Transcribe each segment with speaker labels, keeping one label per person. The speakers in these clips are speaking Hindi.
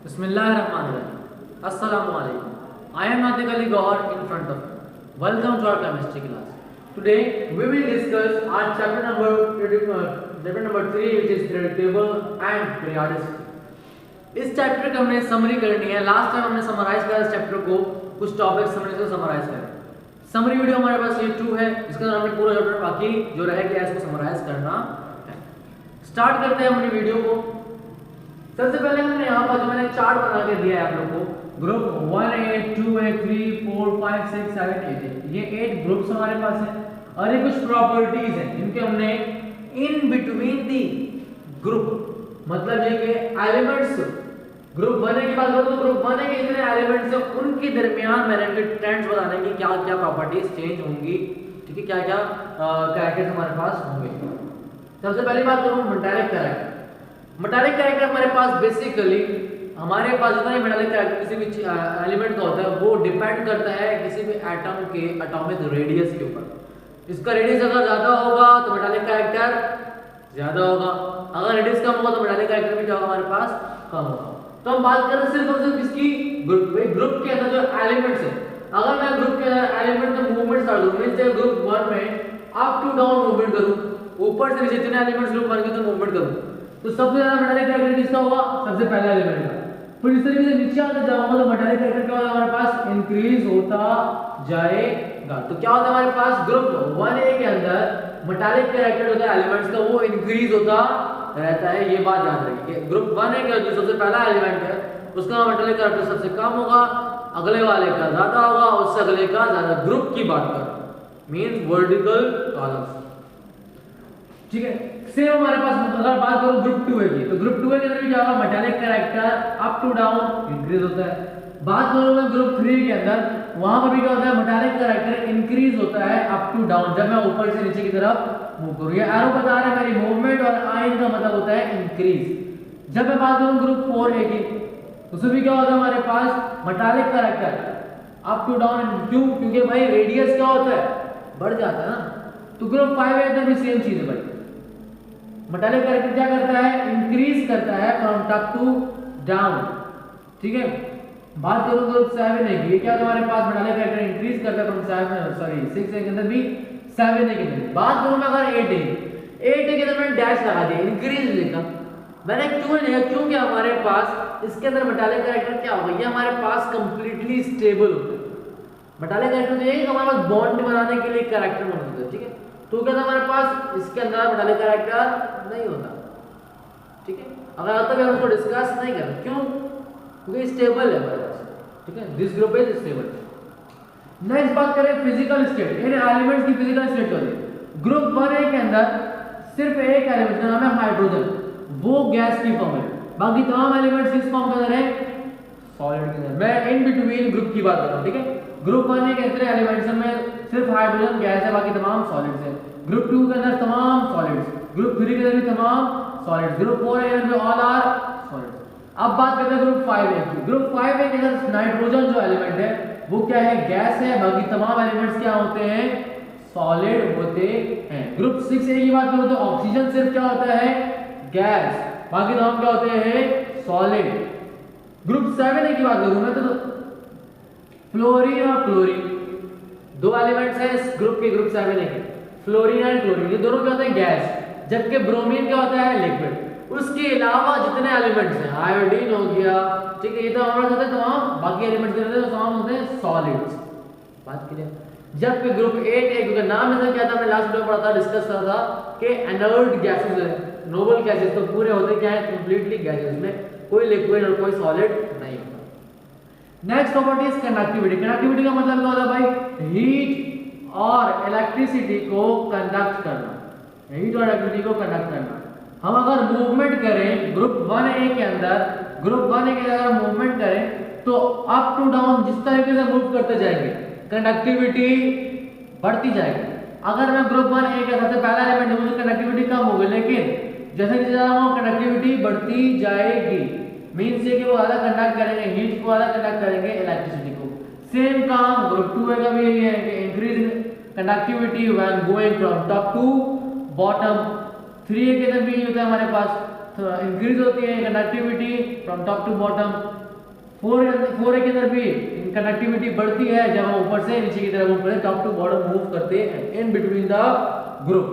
Speaker 1: Bismillahirrahmanirrahim. Assalamualaikum. I am Natik Ali Gauhar in front of you. Welcome to our chemistry class. Today we will discuss our chapter number 3, which is periodic table and periodicity. इस चैप्टर का हमने समरी करनी है. लास्ट टाइम हमने समराइज किया इस चैप्टर को, कुछ टॉपिक्स समरी से समराइज करें. समरी वीडियो हमारे पास ये 2 है, इसके अंदर हमने पूरा चैप्टर बाकी जो रह गया है इसको समराइज करना है. स्टार्ट करते हैं अपनी वीडियो को. सबसे पहले हमने यहाँ पर जो मैंने चार्ट बना के दिया है आप लोगों को, ग्रुप 1A 2A 3 4 5 6 7 8 ये 8 ग्रुप्स हमारे पास है और ये कुछ प्रॉपर्टीज हैं जिनके हमने इन बिटवीन दी ग्रुप, मतलब ये कि एलिमेंट्स ग्रुप बनने की बात करो तो ग्रुप बनने के जितने एलिमेंट्स हैं उनके दरमियान मैंने ट्रेंड्स बताने की क्या क्या प्रॉपर्टीज चेंज होंगी, ठीक है, क्या क्या कैरेक्टर्स हमारे पास होंगे. सबसे पहली बात करूँ मेटालिक कैरेक्टर. मेटालिक कैरेक्टर हमारे पास बेसिकली हमारे पास जितना मेटालिक कैरेक्टर किसी भी एलिमेंट का होता है वो डिपेंड करता है किसी भी एटम के एटॉमिक रेडियस के ऊपर. इसका रेडियस अगर ज्यादा होगा तो मेटालिक कैरेक्टर ज्यादा होगा, अगर रेडियस कम होगा तो मेटालिक कैरेक्टर भी क्या होगा हमारे पास कम होगा. तो हम बात कर रहे हैं सिर्फ और सिर्फ इसकी ग्रुप के अंदर जो एलिमेंट्स है. अगर मैं ग्रुप के अंदर एलिमेंट का मूवमेंट स्टार्ट करूं, मींस ग्रुप 1 में अप टू डाउन मूवमेंट करूं, ऊपर से नीचे जितने एलिमेंट्स ग्रुप 1 के तो मूवमेंट करूं, तो सबसे ज्यादा मेटालिक कैरेक्टर किसका होगा? सबसे पहला एलिमेंट का. फिर इस तरीके से नीचे आते जाऊंगा तो मेटालिक कैरेक्टर क्या होगा हमारे पास? इंक्रीज होता जाएगा. तो क्या होता है हमारे पास? ग्रुप 1A के अंदर मेटालिक कैरेक्टर होता है एलिमेंट्स का, वो इंक्रीज होता रहता है. ये बात याद रखिए. ग्रुप 1A का जो सबसे पहला एलिमेंट है उसका मेटालिक कैरेक्टर सबसे कम होगा, अगले वाले का ज्यादा होगा, उससे अगले का ज्यादा. ग्रुप की बात कर मींस वर्टिकल कॉलम्स, ठीक है. सेम हमारे पास अगर बात करूं ग्रुप 2A की, तो ग्रुप 2A के अंदर भी क्या होगा? Metallic character up to down increase होता है. बात करूं मैं ग्रुप 3 के अंदर, वहां पर भी क्या होता है? मेटालिक कैरेक्टर इंक्रीज होता है अप टू डाउन, जब मैं ऊपर से नीचे की तरफ मूव करूं. ये एरो बता रहा है मेरी मूवमेंट और आइन का मतलब होता है इंक्रीज. जब मैं बात करूं ग्रुप 4A की, उसमें भी क्या होता है हमारे पास? Metallic character up to down. क्यों? क्योंकि भाई रेडियस क्या होता है? बढ़ जाता है ना. तो ग्रुप 5A में भी सेम चीज है भाई. मेटालिक कैरेक्टर क्या करता है? इंक्रीज करता है फ्रॉम टॉप टू डाउन, ठीक है. बात करूं ग्रुप 7A की, क्या हमारे पास मेटालिक कैरेक्टर इंक्रीज करता है फ्रॉम 6A के अंदर भी 7A के अंदर. बात करूं मैं अगर 8A के अंदर मैंने डैश लगा दिया, इंक्रीज लिखा. मैंने क्यों लिखा? क्योंकि हमारे पास इसके अंदर मेटालिक कैरेक्टर क्या होगा? ये हमारे पास कंप्लीटली स्टेबल होता है. मेटालिक कैरेक्टर तो ये हमारे पास बॉन्ड बनाने के लिए कैरेक्टर मौजूद होता है, ठीक है. तो क्या था हमारे पास? इसके अंदर मेटालिक कैरेक्टर नहीं होता, ठीक है. अगर आता है हम उसको डिस्कस नहीं करते. क्यों? क्योंकि स्टेबल है हमारे पास, ठीक है. This group is stable. Next बात करें फिजिकल स्टेट. इन एलिमेंट्स की फिजिकल स्टेट होती है. ग्रुप 1A के अंदर सिर्फ एक एलिमेंट का नाम है हाइड्रोजन, वो गैस की फॉर्म है. बाकी तमाम एलिमेंट्स किस फॉर्म के अंदर है? सॉलिड के अंदर. मैं इन बिटवीन ग्रुप की बात कर रहा हूं, ठीक है. ग्रुप 1A के अंदर एलिमेंट्स में सिर्फ हाइड्रोजन गैस है, बाकी तमाम सॉलिड्स हैं. ग्रुप 2 के अंदर तमाम सॉलिड्स, ग्रुप 3 के अंदर भी तमाम सॉलिड्स, ग्रुप 4A के अंदर ऑल आर सॉलिड्स. अब बात करते हैं ग्रुप 5A की. ग्रुप 5A के अंदर नाइट्रोजन जो एलिमेंट है वो क्या है? गैस है. बाकी तमाम एलिमेंट्स क्या होते हैं? सॉलिड होते हैं. ग्रुप 6A की बात करूं तो ऑक्सीजन सिर्फ क्या होता है? गैस. बाकी तमाम क्या होते हैं? सॉलिड. ग्रुप 7A की बात करूं मैं तो फ्लोरीन और क्लोरीन दो एलिमेंट्स हैं इस ग्रुप के, ग्रुप 7A के. फ्लोरीन एंड क्लोरीन ये दोनों क्या होते हैं? गैस. जबकि ब्रोमीन क्या होता है? लिक्विड. उसके अलावा जितने एलिमेंट्स हैं, आयोडीन हो गया, ठीक है, ये तो हमारे होते हैं तमाम. बाकी एलिमेंट्स होते हैं तमाम होते हैं सॉलिड्स. बात क्लियर. जबकि ग्रुप 8A का नाम ऐसा क्या था? हमने लास्ट वीडियो में पढ़ा था, डिस्कस करा था कि इनर्ट गैसेस है, नोबल गैसेस. तो पूरे होते क्या है? कंप्लीटली गैसेस में कोई लिक्विड और कोई सॉलिड नहीं होता. Next property is conductivity. Conductivity का मतलब क्या होता है भाई? हीट और इलेक्ट्रिसिटी को कंडक्ट करना. हीट और इलेक्ट्रिसिटी को कंडक्ट करना. हम अगर मूवमेंट करें ग्रुप 1A के अंदर, ग्रुप 1A के अंदर मूवमेंट करें तो अप टू डाउन जिस तरीके से मूव करते जाएंगे कंडक्टिविटी बढ़ती जाएगी. अगर मैं ग्रुप 1A का सबसे पहला एलिमेंट है मुझे कंडक्टिविटी कम होगी, लेकिन जैसे नीचे जा रहा हूं कंडक्टिविटी बढ़ती जाएगी. मींस ये कि वो ज्यादा कंडक्ट करेंगे, हीट को ज्यादा कंडक्ट करेंगे, इलेक्ट्रिसिटी को. सेम काम ग्रुप 2A का भी यही है कि increase conductivity when going from top to bottom. 3A के अंदर भी होता है हमारे पास. इंक्रीज होती है conductivity from top to bottom. 4A के अंदर भी कंडक्टिविटी बढ़ती है जब हम ऊपर से नीचे की तरफ ऊपर टॉप टू बॉटम मूव करते हैं इन between the group.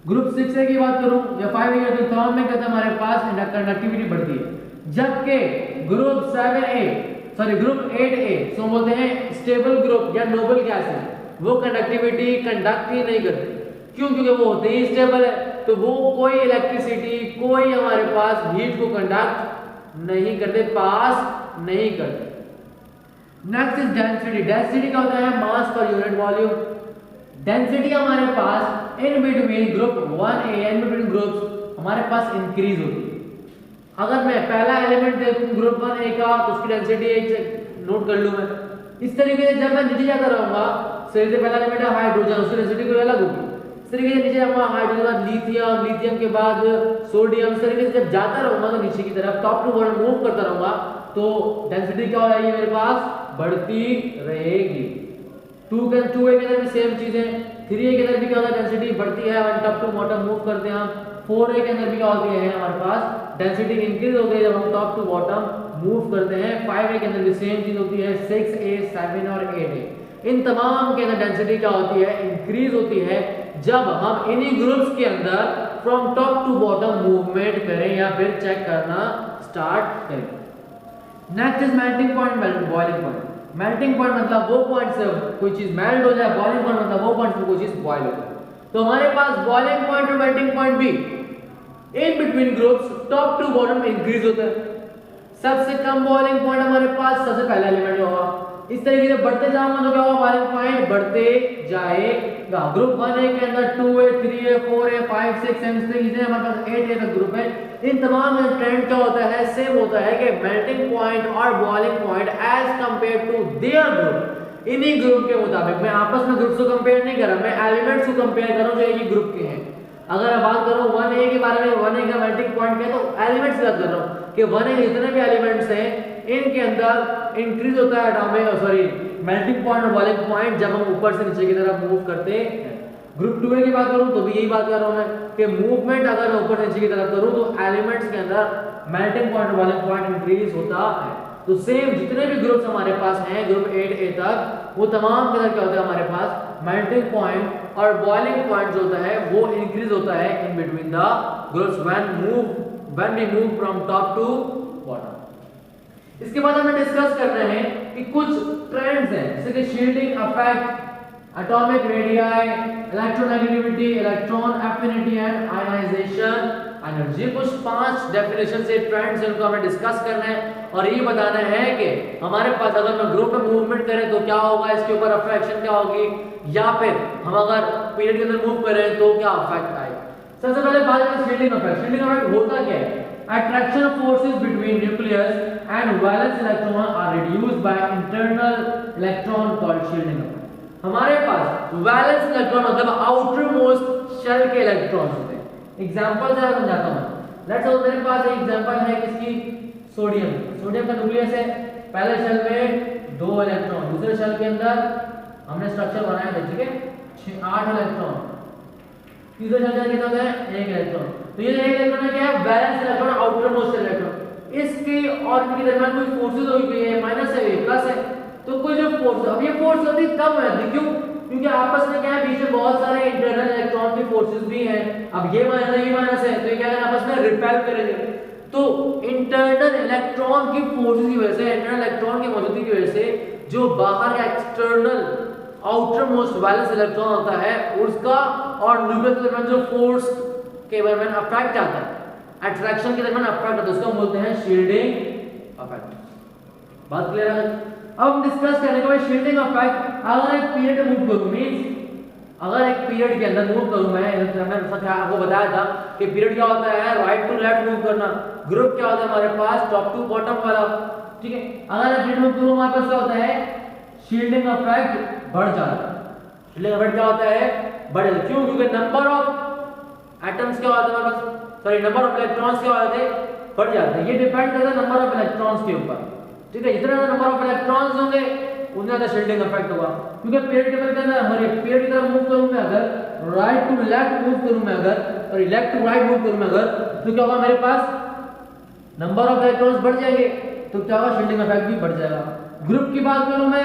Speaker 1: Group 6A की बात करूं या 5A की, तो तमाम में कहते हैं हमारे पास कंडक्टिविटी बढ़ती है, जबकि ग्रुप 8A सो बोलते हैं स्टेबल ग्रुप या नोबल गैस है, वो कंडक्टिविटी कंडक्ट ही नहीं करते। क्यों? क्योंकि वो होते ही स्टेबल है, तो वो कोई इलेक्ट्रिसिटी कोई हमारे पास हीट को कंडक्ट नहीं करते, पास नहीं करते। Next is density. डेंसिटी क्या होता है? मास पर यूनिट वॉल्यूम। डेंसिटी हमारे पास in between group 1A in between groups हमारे पास इंक्रीज होती है। अगर मैं पहला एलिमेंट देखूं ग्रुप 1A का तो उसकी डेंसिटी एक नोट कर लूं मैं। इस तरीके से जब मैं नीचे जाता रहूंगा, सबसे पहला एलिमेंट है हाइड्रोजन, उसकी डेंसिटी कोई अलग होगी। इस तरीके से नीचे जाऊंगा, हाइड्रोजन के बाद लिथियम, लिथियम के बाद सोडियम, इस तरीके से जब जाता रहूंगा तो नीचे की तरफ टॉप टू बॉटम मूव करता रहूंगा तो डेंसिटी क्या हो जाएगी मेरे पास? बढ़ती रहेगी। 2A के अंदर भी सेम चीज है। 3A के अंदर भी क्या होता है? डेंसिटी बढ़ती है और टॉप टू बॉटम मूव करते हैं हम। 4A के अंदर भी क्या होती है हमारे पास? डेंसिटी इंक्रीज होती है जब हम टॉप टू बॉटम मूव करते हैं। 5A के अंदर भी सेम चीज होती है। 6A, 7 और 8A, इन तमाम के अंदर डेंसिटी क्या होती है? इंक्रीज होती है जब हम इन्हीं ग्रुप्स के अंदर from top to bottom movement करें या फिर चेक करना स्टार्ट करें। Next is melting point, boiling point. Melting point मतलब वो पॉइंट से कोई चीज मेल्ट हो जाए, बॉइलिंग पॉइंट मतलब वो पॉइंट से कोई चीज बॉइल हो जाए। तो हमारे पास बॉइलिंग पॉइंट और मेल्टिंग पॉइंट भी in between groups top to bottom increase होता है। सबसे कम बॉइलिंग पॉइंट हमारे पास सबसे पहला एलिमेंट होगा। इस तरीके से बढ़ते जाऊंगा तो क्या होगा? बॉइलिंग पॉइंट बढ़ते जाएगा। ग्रुप 1A के अंदर 2A, 3A, 4A, 5, 6, 7 तरीके हमारे पास 8A तक ग्रुप है। इन तमाम में ट्रेंड क्या होता है? सेम होता है कि मेल्टिंग पॉइंट और boiling point as compare to their group, इन्हीं ग्रुप के मुताबिक, मैं आपस में ग्रुप्स को कंपेयर नहीं कर रहा, मैं एलिमेंट्स को कंपेयर कर रहा हूं जो एक ही ग्रुप के हैं। अगर मैं बात करूं 1A के बारे में, 1A का मेल्टिंग पॉइंट क्या है तो एलिमेंट्स की बात कर रहा हूं कि 1A जितने भी एलिमेंट्स हैं इनके अंदर इंक्रीज होता है मेल्टिंग पॉइंट और बॉइलिंग पॉइंट जब हम ऊपर से नीचे की तरफ मूव करते हैं। ग्रुप 2A की बात करूं तो भी यही बात कर रहा हूं मैं कि मूवमेंट अगर मैं ऊपर से नीचे की तरफ करूं तो एलिमेंट्स के अंदर मेल्टिंग पॉइंट और बॉइलिंग पॉइंट इंक्रीज होता है। तो सेम जितने भी ग्रुप्स हमारे पास हैं ग्रुप 8A तक, वो तमाम के अंदर क्या होता है हमारे पास? मेल्टिंग पॉइंट और बॉइलिंग पॉइंट जो होता है वो इंक्रीज होता है in between the groups when we move from top to bottom. इसके बाद हमें डिस्कस कर रहे हैं कि कुछ ट्रेंड्स हैं जैसे कि shielding effect, atomic radii, electronegativity, electron affinity and ionisation energy. कुछ 5 डेफिनेशन से ट्रेंड्स इनको हमें डिस्कस करना है और ये बताना है कि हमारे पास अगर हम ग्रुप में मूवमेंट करें तो क्या होगा, इसके ऊपर अफेक्शन क्या होगी, या फिर हम अगर पीरियड के अंदर मूव करें तो क्या इफेक्ट आएगा। सबसे पहले बात करें शील्डिंग इफेक्ट। शील्डिंग इफेक्ट होता क्या है? Attraction forces between nucleus and valence electron are reduced by internal electron called shielding effect. हमारे पास वैलेंस इलेक्ट्रॉन मतलब आउटर मोस्ट शेल के इलेक्ट्रॉन्स होते हैं। एग्जांपल जरा समझाता हूं। लेट्स सपोज मेरे पास एक एग्जांपल है किसकी? सोडियम। सोडियम का न्यूक्लियस है, पहले शेल में 2 इलेक्ट्रॉन, दूसरे शेल के अंदर हमने स्ट्रक्चर बनाया था, ठीक है, 8 इलेक्ट्रॉन, तीसरे शेल के अंदर कितना है? 1 इलेक्ट्रॉन। तो ये 1 इलेक्ट्रॉन क्या है? Valence electron, outer most electron. इसके और इनके दरमियान कोई फोर्सेस हुई है, माइनस है, प्लस है, तो कोई जो फोर्स, अब ये फोर्स होती कम है, क्यों? क्योंकि आपस में क्या है, बीच में बहुत सारे इंटरनल इलेक्ट्रॉन की फोर्सेस भी हैं। अब ये माइनस है, ये माइनस है, तो ये क्या है, आपस में रिपेल करेंगे। तो इंटरनल इलेक्ट्रॉन की फोर्सेस की वजह से, इंटरनल इलेक्ट्रॉन की मौजूदगी की वजह से जो बाहर का external outer most valence electron होता है उसका और न्यूक्लियस के दरमियान जो फोर्स के दरमियान अफेक्ट आता है, अट्रैक्शन के दरमियान अफेक्ट आता है, उसको बोलते हैं शील्डिंग इफेक्ट। बात क्लियर है? अब हम डिस्कस करेंगे भाई शील्डिंग इफेक्ट। अगर एक पीरियड मूव करूं, मींस अगर एक पीरियड के अंदर मूव करूं मैंने आपको बताया था कि पीरियड क्या होता है, राइट टू लेफ्ट मूव करना। ग्रुप क्या होता है हमारे पास, टॉप टू बॉटम वाला, ठीक है। अगर पीरियड मूव करूं हमारे पास क्या होता है, शील्डिंग इफेक्ट बढ़ जाता है। शील्डिंग इफेक्ट क्या होता है, बढ़ जाता है। क्यों? क्योंकि नंबर ऑफ एटम्स क्या होता है हमारे पास, सॉरी नंबर ऑफ इलेक्ट्रॉन्स क्या होते हैं, बढ़ जाते हैं। ये डिपेंड करता है नंबर ऑफ इलेक्ट्रॉन्स के ऊपर, ठीक है। जितना ज्यादा नंबर ऑफ इलेक्ट्रॉन्स होंगे उतना ज्यादा शील्डिंग इफेक्ट होगा। क्योंकि पीरियड टेबल के अंदर हमारे पीरियड की तरफ मूव करूं मैं अगर, राइट टू लेफ्ट मूव करूं मैं अगर, और लेफ्ट टू राइट मूव करूं मैं अगर, तो क्या होगा मेरे पास नंबर ऑफ इलेक्ट्रॉन्स बढ़ जाएंगे, तो क्या होगा शिल्डिंग इफेक्ट भी बढ़ जाएगा। ग्रुप की बात करूं मैं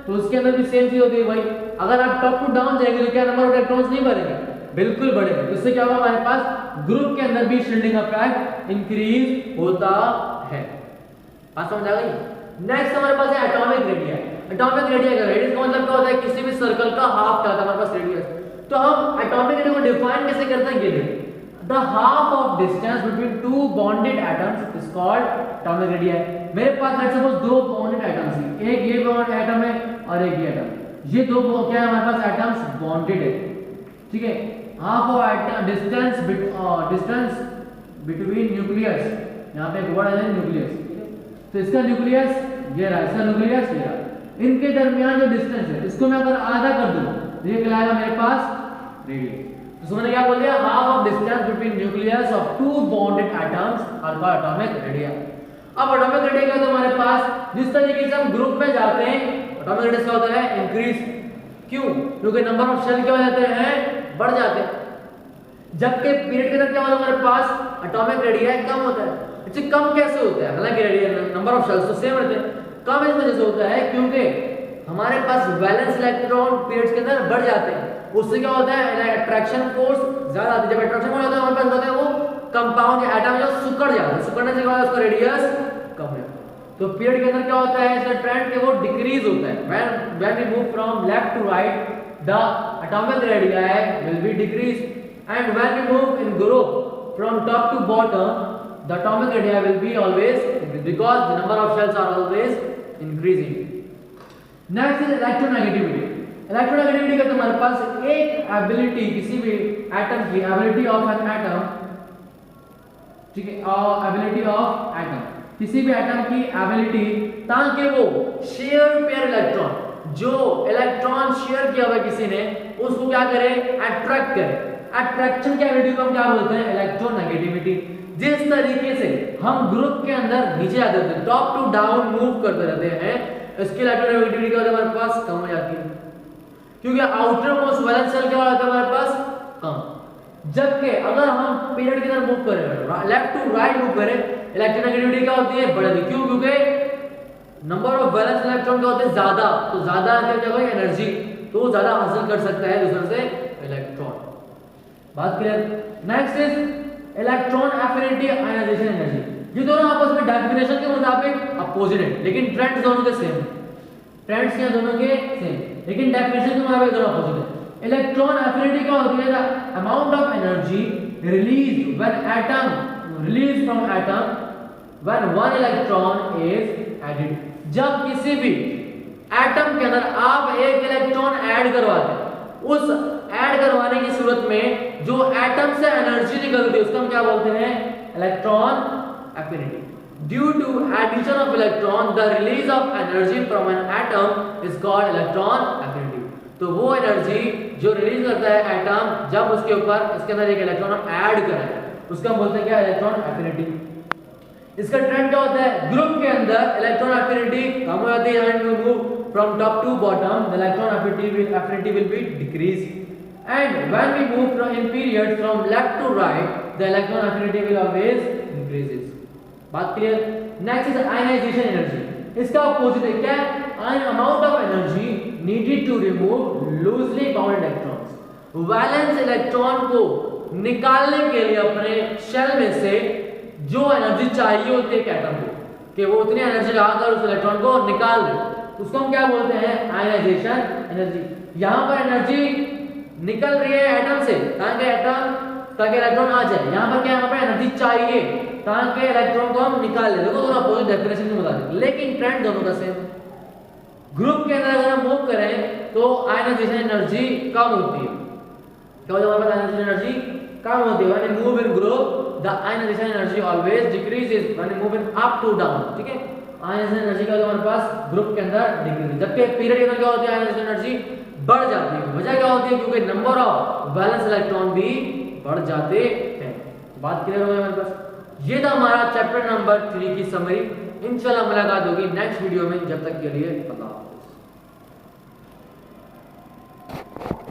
Speaker 1: तो उसके अंदर भी सेम चीज होती है भाई, अगर आप टॉप टू डाउन जाएंगे तो क्या नंबर ऑफ इलेक्ट्रॉन्स नहीं बढ़ेंगे, बिल्कुल बढ़ेंगे। तो इससे क्या होगा हमारे पास ग्रुप के अंदर भी शिल्डिंग इफेक्ट इंक्रीज होता है। बात समझ आ गई। नेक्स्ट हमारे पास है एटॉमिक रेडियस। एटॉमिक रेडियस का मतलब क्या होता है, किसी भी सर्कल का हाफ क्या होता है हमारे पास रेडियस। तो हम एटॉमिक रेडियस को डिफाइन कैसे करते हैं, ये देखिए the half of distance between two bonded atoms is called atomic radii। मेरे पास लेट्स सपोज दो बॉन्डेड एटम्स हैं, एक ये बॉन्ड एटम है और एक ये एटम, ये दो क्या है हमारे पास एटम्स बॉन्डेड है, ठीक है। Half of distance between nucleus, यहाँ पे एक वर्ड है न्यूक्लियस, तो इसका न्यूक्लियस ये रहा, इसका न्यूक्लियस ये रहा, इनके दरमियान जो डिस्टेंस है इसको मैं अगर आधा कर दूं तो ये कहलाएगा मेरे पास रेडियस। तो समझने क्या बोल दिया, half of distance between nucleus of two bonded atoms are called atomic radius. अब एटॉमिक रेडियस का तो हमारे पास जिस तरीके से हम ग्रुप में जाते हैं एटॉमिक रेडियस क्या होता है इंक्रीज, क्यों, क्योंकि नंबर ऑफ शेल क्या हो जाते हैं बढ़ जाते हैं, जबकि पीरियड के अंदर क्या होता है हमारे पास एटॉमिक रेडियस कम होता है। अच्छा कम कैसे होता है, हालांकि रेडियस नंबर ऑफ शेल्स तो सेम रहते हैं, कम इस वजह से होता है क्योंकि हमारे पास वैलेंस इलेक्ट्रॉन पीरियड्स के अंदर बढ़ जाते हैं, उससे क्या होता है अट्रैक्शन फोर्स ज्यादा आती है। जब अट्रैक्शन फोर्स होता है हमारे पास होता है वो कंपाउंड या एटम जो सिकुड़ जाता है, सिकुड़ने से क्या होता है उसका रेडियस कम है। तो पीरियड के अंदर क्या होता है इसका ट्रेंड के वो डिक्रीज होता है, when we move from left to right the atomic radius will be decrease and when we move in group from top to bottom the atomic radii will be always increased because the number of shells are always increasing. Next is electronegativity. Electronegativity का तुम्हारे पास एक एबिलिटी किसी भी एटम की एबिलिटी ऑफ एन एटम, ठीक है, और एबिलिटी ऑफ एटम किसी भी एटम की एबिलिटी ताकि वो शेयर पेयर इलेक्ट्रॉन, जो इलेक्ट्रॉन शेयर किया हुआ किसी ने उसको क्या करे अट्रैक्ट करे। अट्रैक्शन की एबिलिटी को हम क्या बोलते हैं इलेक्ट्रोनेगेटिविटी। जिस तरीके से हम ग्रुप के अंदर नीचे आते हैं टॉप टू डाउन मूव करते रहते हैं, इसकी इलेक्ट्रोनेगेटिविटी क्या हमारे पास कम हो जाती है, क्योंकि आउटर मोस्ट वैलेंस शेल क्या होता है हमारे पास कम। जबकि अगर हम पीरियड के अंदर मूव करें लेफ्ट टू राइट मूव करें इलेक्ट्रोनेगेटिविटी क्या होती है बढ़ती, क्यों, क्योंकि नंबर ऑफ वैलेंस इलेक्ट्रॉन क्या होते हैं ज्यादा, तो ज्यादा क्या होगा एनर्जी, तो वो ज्यादा हासिल कर सकता है दूसरे से इलेक्ट्रॉन। बात clear. Next is electron affinity ionisation energy. ये दोनों आपस में डेफिनेशन के मुताबिक अपोजिट है, लेकिन ट्रेंड्स दोनों के सेम, ट्रेंड्स क्या दोनों के सेम, लेकिन डेफिनेशन के मुताबिक दोनों अपोजिट है। इलेक्ट्रॉन एफिनिटी क्या होती है, the amount of energy released when atom release from atom when one electron is added. जब किसी भी एटम के अंदर आप एक इलेक्ट्रॉन ऐड करवाते हैं, उस ऐड करवाने की सूरत में जो एटम से एनर्जी निकलती है उसको हम क्या बोलते हैं electron affinity. Due to addition of electron the release of energy from an atom is called electron affinity. तो वो एनर्जी जो रिलीज करता है एटम जब उसके ऊपर इसके अंदर एक इलेक्ट्रॉन ऐड कराए उसका हम बोलते हैं क्या इलेक्ट्रॉन एफिनिटी। इसका ट्रेंड क्या होता है, ग्रुप के अंदर इलेक्ट्रॉन एफिनिटी कम हो जाती है and we move from top to bottom the electron affinity will be decreased, and when we move from in period from left to right the electron affinity will always increases। बात clear. Next is ionisation energy. इसका अपोजिट है क्या, amount of energy needed to remove loosely bound electrons. Valence electron को निकालने के लिए अपने शेल में से जो एनर्जी चाहिए होती है एटम को कि वो उतनी एनर्जी लगाकर उस इलेक्ट्रॉन को निकाल दे, उसको हम क्या बोलते हैं आयनाइजेशन एनर्जी। यहाँ पर एनर्जी निकल रही है एटम से ताकि इलेक्ट्रॉन आ जाए, यहाँ पर क्या यहाँ पर एनर्जी चाहिए ताकि इलेक्ट्रॉन को हम निकाल ले। देखो दोनों अपोजिट डेफिनेशन के मुताबिक, लेकिन ट्रेंड दोनों का सेम। ग्रुप के अंदर अगर हम मूव करें तो आयनाइजेशन एनर्जी कम होती है। क्या होता है हमारे पास आयनाइजेशन एनर्जी कम होती है। When you move in group the ionisation energy always decreases when you move in up to down, ठीक है। आयनाइजेशन एनर्जी का हमारे पास ग्रुप के अंदर डिक्रीज, जबकि पीरियड के अंदर क्या होती है आयनाइजेशन एनर्जी बढ़ जाती है। वजह क्या होती है, क्योंकि नंबर ऑफ वैलेंस इलेक्ट्रॉन भी बढ़ जाते हैं। बात क्लियर हो गई हमारे पास। ये था हमारा चैप्टर नंबर 3 की समरी। इंशाल्लाह मुलाकात होगी नेक्स्ट वीडियो में, जब तक के लिए अल्लाह।